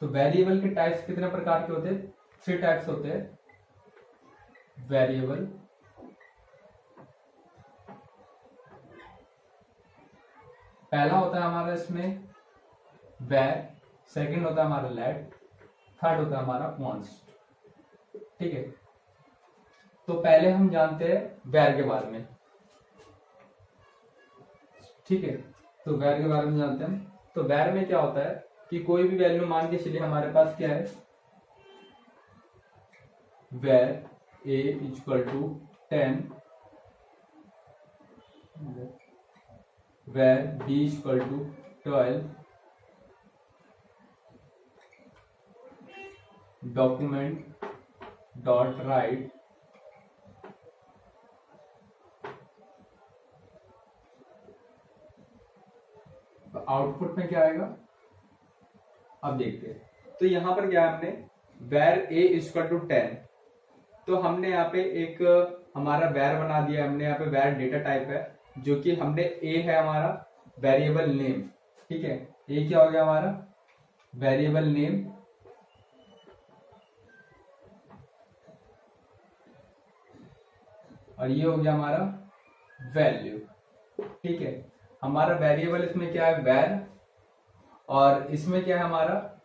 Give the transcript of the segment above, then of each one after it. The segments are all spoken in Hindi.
तो वेरिएबल के टाइप्स कितने प्रकार के होते हैं? 3 टाइप्स होते हैं वेरिएबल। पहला होता है हमारा इसमें var, सेकंड होता है हमारा let, थर्ड होता है हमारा const। ठीक है, तो पहले हम जानते हैं var के बारे में। ठीक है, तो var के बारे में जानते हैं। तो var में क्या होता है कि कोई भी वैल्यू मान के चलिए हमारे पास क्या है, var a equal to 10, var b equal to 12, document dot write output में क्या आएगा अब देखते हैं। तो यहां पर क्या है, हमने var a इक्वल टू 10, तो हमने यहाँ पे एक हमारा var बना दिया, हमने यहाँ पे var डेटा टाइप है, जो कि हमने a है हमारा वेरिएबल नेम। ठीक है, a क्या हो गया हमारा वेरिएबल नेम, और ये हो गया हमारा वैल्यू। ठीक है, हमारा वेरिएबल इसमें क्या है var, और इसमें क्या है हमारा,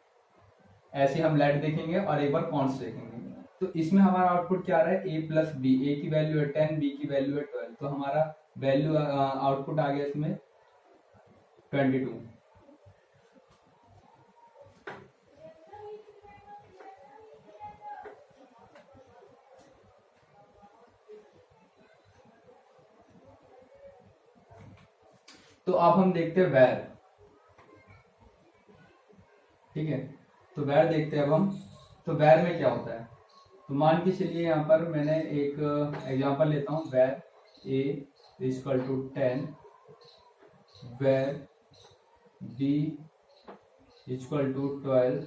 ऐसे हम लेट देखेंगे और एक बार कॉन्स्ट देखेंगे। तो इसमें हमारा आउटपुट क्या आ रहा है, a प्लस बी, a की वैल्यू है 10, b की वैल्यू है 12, तो हमारा वैल्यू आउटपुट आ गया इसमें 22। तो अब हम देखते हैं वैर। ठीक है, तो वैर देखते हैं अब हम। तो वैर में क्या होता है, तो मान के चलिए यहाँ पर मैंने एक एग्जांपल लेता हूँ, वैर a equal to 10, var b equal to 12,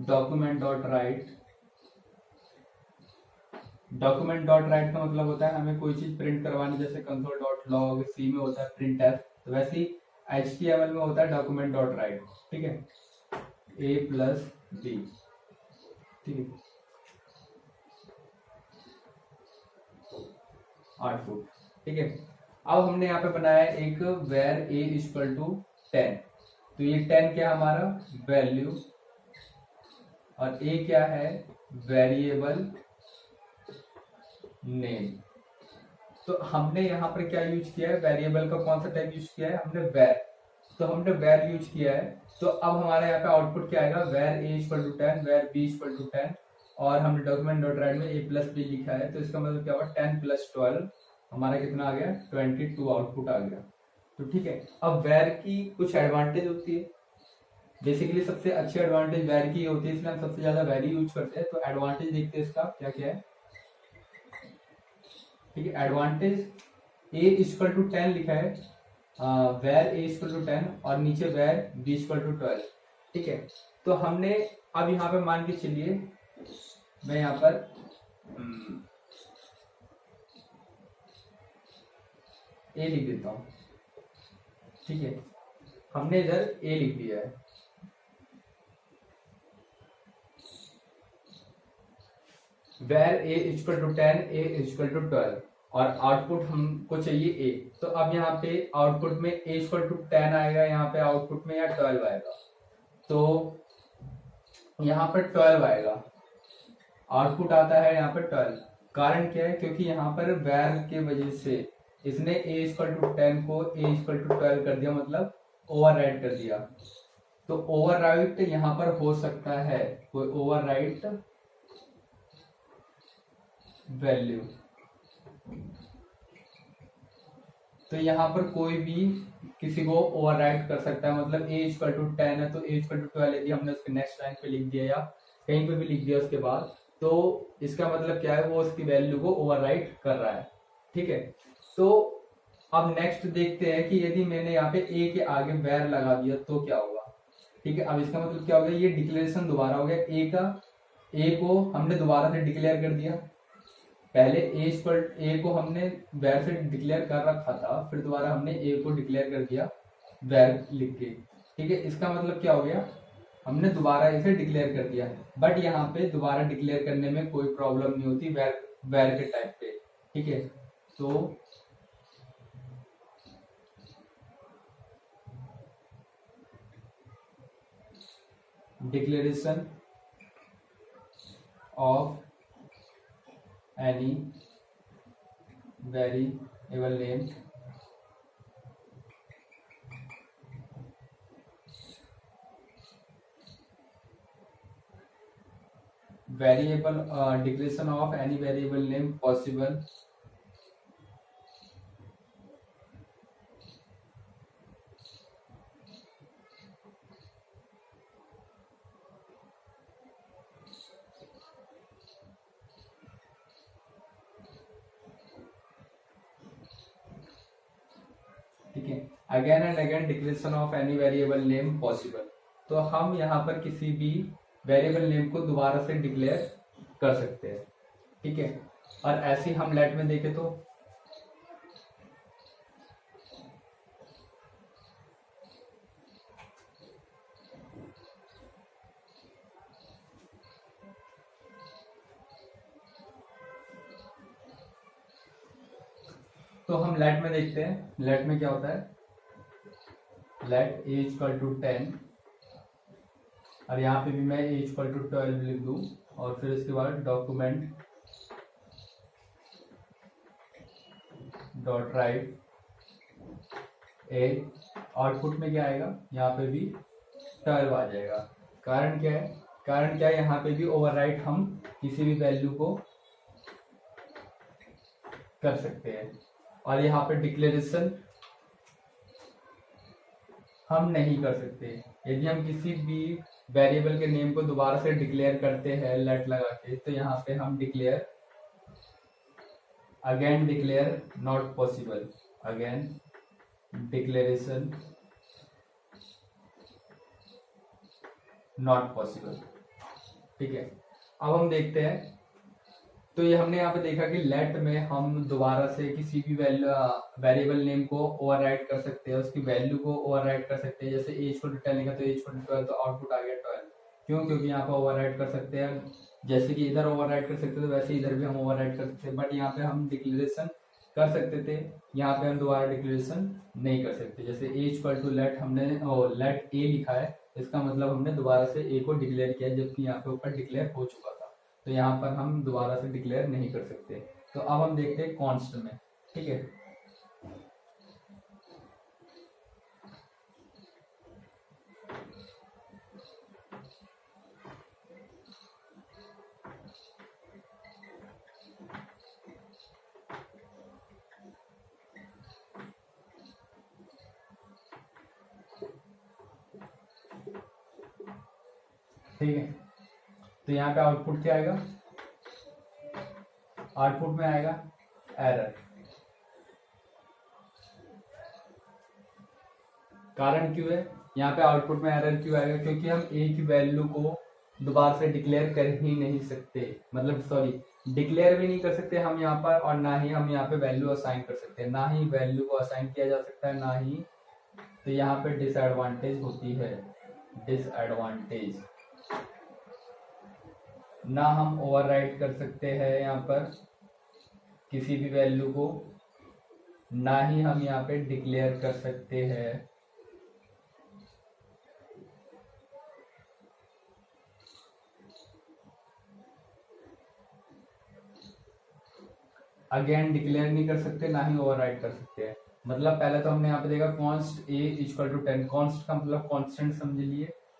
document dot write. Document dot write का मतलब होता है हमें कोई चीज प्रिंट करवानी, जैसे कंसोल डॉट लॉग, सी में होता है प्रिंट एफ, तो वैसे ही HTML में होता है डॉक्यूमेंट डॉट राइट। ठीक है, a प्लस बी। ठीक है, आउटपुट। ठीक है, अब हमने यहाँ पे बनाया एक वेर a इक्वल टू 10, तो ये 10 क्या है हमारा वैल्यू, और a क्या है वेरिएबल नेम। तो हमने यहाँ पर क्या यूज किया है, वेरिएबल का कौन सा टाइप यूज किया है, हमने वेर, तो हमने वेर यूज किया है। तो अब हमारे यहाँ पे आउटपुट क्या आएगा, var a equal to 10, var b equal to 10, और हमने डॉक्यूमेंट डॉट राइट में a प्लस बी लिखा है, तो इसका मतलब क्या हुआ 10 प्लस 12 हमारा कितना आ गया 22 आउटपुट आ गया। तो ठीक है, अब वेर की कुछ एडवांटेज होती है, बेसिकली सबसे अच्छी एडवांटेज वेर की होती है, इसलिए हम सबसे ज्यादा वेर यूज करते हैं। तो एडवांटेज देखते हैं इसका क्या क्या है। ठीक है, एडवांटेज a इक्वल टू 10 लिखा है, वेर a इक्वल टू 10, और नीचे वेर b इक्वल टू 12। ठीक है, तो हमने अब यहाँ पे मान के चलिए मैं यहाँ पर a लिख देता हूँ। ठीक है, हमने इधर a लिख दिया है, var a equal to 10, a equal to 12, और आउटपुट हमको चाहिए a। तो अब यहाँ पे आउटपुट में a इक्वल टू 10 आएगा, यहाँ पे आउटपुट में या 12 आएगा, तो यहाँ पर 12 आएगा, आउटपुट आता है यहाँ पर 12। कारण क्या है, क्योंकि यहाँ पर वेर के वजह से इसने a इक्वल टू 10 को a इक्वल टू 12 कर दिया, मतलब ओवरराइट कर दिया। तो ओवरराइट यहाँ पर हो सकता है, कोई ओवरराइट वैल्यू, तो यहाँ पर कोई भी किसी को ओवरराइट कर सकता है, मतलब a इक्वल टू 10 है तो a इक्वल टू 12 यदि हमने उसके नेक्स्ट लाइन पे लिख दिया या कहीं पे भी लिख दिया उसके बाद, तो इसका मतलब क्या है, वो उसकी वैल्यू को ओवरराइट कर रहा है। ठीक है, तो अब नेक्स्ट देखते हैं कि यदि मैंने यहाँ पे a के आगे वेर लगा दिया तो क्या होगा। ठीक है, अब इसका मतलब क्या हो गया, ये डिक्लेरेशन दोबारा हो गया, a को हमने दोबारा से डिक्लेयर कर दिया। पहले a को हमने वेर से डिक्लेयर कर रखा था, फिर दोबारा हमने a को डिक्लेयर कर दिया वेर लिख के। ठीक है, इसका मतलब क्या हो गया, हमने दोबारा इसे डिक्लेयर कर दिया। बट यहाँ पे दोबारा डिक्लेयर करने में कोई प्रॉब्लम नहीं होती वेर के टाइप पे, ठीक है। तो declaration of any variable name declaration of any variable name possible ठीक है। Again and again declaration of any variable name possible, तो हम यहाँ पर किसी भी वेरिएबल नेम को दोबारा से डिक्लेयर कर सकते हैं, ठीक है। और ऐसे ही हम लेट में देखें तो हम लेट में देखते हैं, लेट में क्या होता है, लेट ए इक्वल टू 10 और यहाँ पे भी मैं ए इक्वल टू 12 लिख दूं और फिर इसके बाद डॉक्यूमेंट डॉट राइट ए, आउटपुट में क्या आएगा, यहाँ पे भी 12 आ जाएगा। कारण क्या है, कारण क्या है, यहाँ पे भी ओवरराइट हम किसी भी वैल्यू को कर सकते हैं। और यहाँ पे डिक्लेरेशन हम नहीं कर सकते। यदि हम किसी भी वेरिएबल के नेम को दोबारा से डिक्लेयर करते हैं लेट लगा के, तो यहाँ पे हम declare again declare not possible, again declaration not possible, ठीक है। अब हम देखते हैं, तो ये हमने यहाँ पे देखा कि लेट में हम दोबारा से किसी भी वेरिएबल नेम को ओवरराइट कर सकते हैं, उसकी वैल्यू को ओवरराइट कर सकते हैं। जैसे ए इक्वल टू 10 लिखा तो ए इक्वल टू 12, तो आउटपुट आ गया 12। क्यों, क्योंकि यहाँ पे ओवरराइट कर सकते हैं, जैसे कि इधर ओवरराइट कर सकते थे वैसे इधर भी हम ओवरराइट कर सकते हैं। बट यहाँ पे हम डिक्लेरेशन कर सकते थे, यहाँ पे हम दोबारा डिक्लेरेशन नहीं कर सकते। जैसे ए इक्वल टू लेट, हमने लेट ए लिखा है, इसका मतलब हमने दोबारा से ए को डिक्लेयर किया, जबकि यहाँ पे ऊपर डिक्लेयर हो चुका था, तो यहाँ पर हम दोबारा से डिक्लेयर नहीं कर सकते। तो अब हम देखते हैं कॉन्स्ट में, ठीक है। ठीक है, तो यहाँ पे आउटपुट क्या आएगा, आउटपुट में आएगा एरर। कारण क्यों है, यहाँ पे आउटपुट में एरर क्यों आएगा, क्योंकि हम ए की वैल्यू को दोबारा से डिक्लेयर कर ही नहीं सकते, मतलब सॉरी डिक्लेयर भी नहीं कर सकते हम यहाँ पर, और ना ही हम यहाँ पे वैल्यू असाइन कर सकते हैं, ना ही वैल्यू को असाइन किया जा सकता है, ना ही, तो यहाँ पे डिसएडवांटेज होती है, डिसएडवांटेज। ना हम ओवरराइट कर सकते हैं यहाँ पर किसी भी वैल्यू को, ना ही हम यहाँ पे डिक्लेयर कर सकते हैं। अगेन डिक्लेयर नहीं कर सकते, ना ही ओवरराइट कर सकते हैं। मतलब पहले तो हमने यहाँ पे देखा const A equal to 10, const का मतलब कॉन्स्टेंट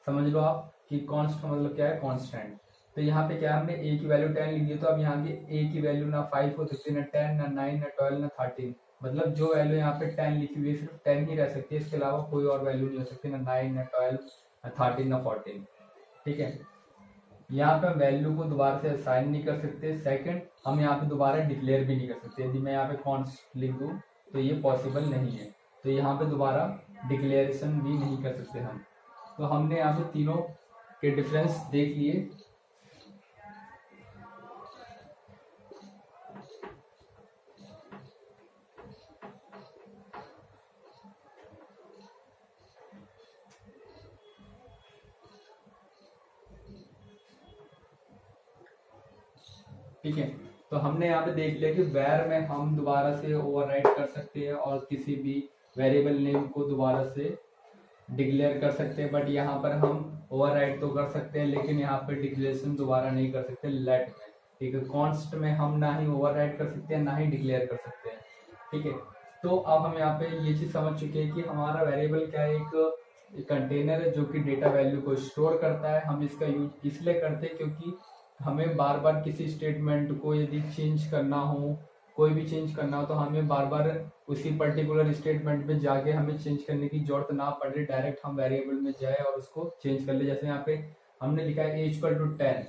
समझ लो आप कि कॉन्स्ट का मतलब क्या है, कॉन्स्टेंट। तो यहाँ पे क्या हमने ए की वैल्यू 10 लिख दी, तो अब यहाँ की ए की वैल्यू ना 5 हो सकती, ना 10, ना 9, ना 12, ना 13। मतलब जो वैल्यू यहाँ पे 10 लिखी हुई है सिर्फ 10 ही रह सकती है, इसके अलावा कोई और वैल्यू नहीं हो सकती, ना 9, ना 12, ना 13, ना 14, ठीक है। यहाँ पे हम वैल्यू को दोबारा से असाइन नहीं कर सकते। सेकंड, हम यहाँ पे दोबारा डिक्लेयर भी नहीं कर सकते। यदि मैं यहाँ पे कॉन्स्ट लिख दूँ तो ये पॉसिबल नहीं है, तो यहाँ पे दोबारा डिक्लेरेशन भी नहीं कर सकते हम। तो हमने यहाँ पे तीनों के डिफरेंस देख लिए। ठीक है। तो हमने यहाँ पे देख लिया कि वैर में हम दोबारा से ओवरराइड कर सकते हैं और किसी भी वेरिएबल नेम को दोबारा से डिक्लेयर कर सकते हैं, बट यहाँ पर हम ओवरराइड तो कर सकते हैं लेकिन यहाँ पे डिक्लेरेशन दोबारा नहीं कर सकते लेट में। ठीक है, कॉन्स्ट में हम ना ही ओवरराइड कर सकते हैं ना ही डिक्लेयर कर सकते हैं। ठीक है, तो अब हम यहाँ पे ये चीज समझ चुके हैं कि हमारा वेरिएबल क्या है, एक कंटेनर है जो कि डेटा वैल्यू को स्टोर करता है। हम इसका यूज इसलिए करते हैं क्योंकि हमें बार बार किसी स्टेटमेंट को यदि चेंज करना हो, कोई भी चेंज करना हो, तो हमें बार बार उसी पर्टिकुलर स्टेटमेंट में जाके हमें चेंज करने की जरूरत ना पड़े, डायरेक्ट हम वेरिएबल में जाए और उसको चेंज कर ले। जैसे यहाँ पे हमने लिखा है a=10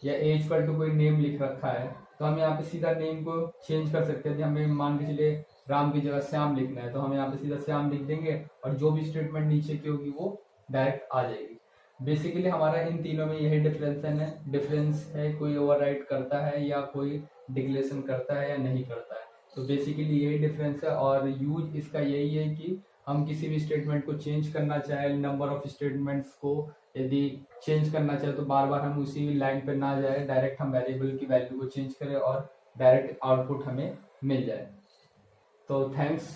या a= कोई नेम लिख रखा है, तो हम यहाँ पे सीधा नेम को चेंज कर सकते हैं। हमें मान के चलिए राम की जगह श्याम लिखना है, तो हम यहाँ पे सीधा श्याम लिख देंगे और जो भी स्टेटमेंट नीचे की होगी वो डायरेक्ट आ जाएगी। बेसिकली हमारा इन तीनों में यही डिफरेंस है, कोई ओवरराइड करता है या कोई डिक्लेरेशन करता है या नहीं करता है। तो बेसिकली यही डिफरेंस है और यूज इसका यही है कि हम किसी भी स्टेटमेंट को चेंज करना चाहे, नंबर ऑफ स्टेटमेंट्स को यदि चेंज करना चाहे, तो बार बार हम उसी लाइन पे ना जाए, डायरेक्ट हम वेरिएबल की वैल्यू को चेंज करें और डायरेक्ट आउटपुट हमें मिल जाए। तो थैंक्स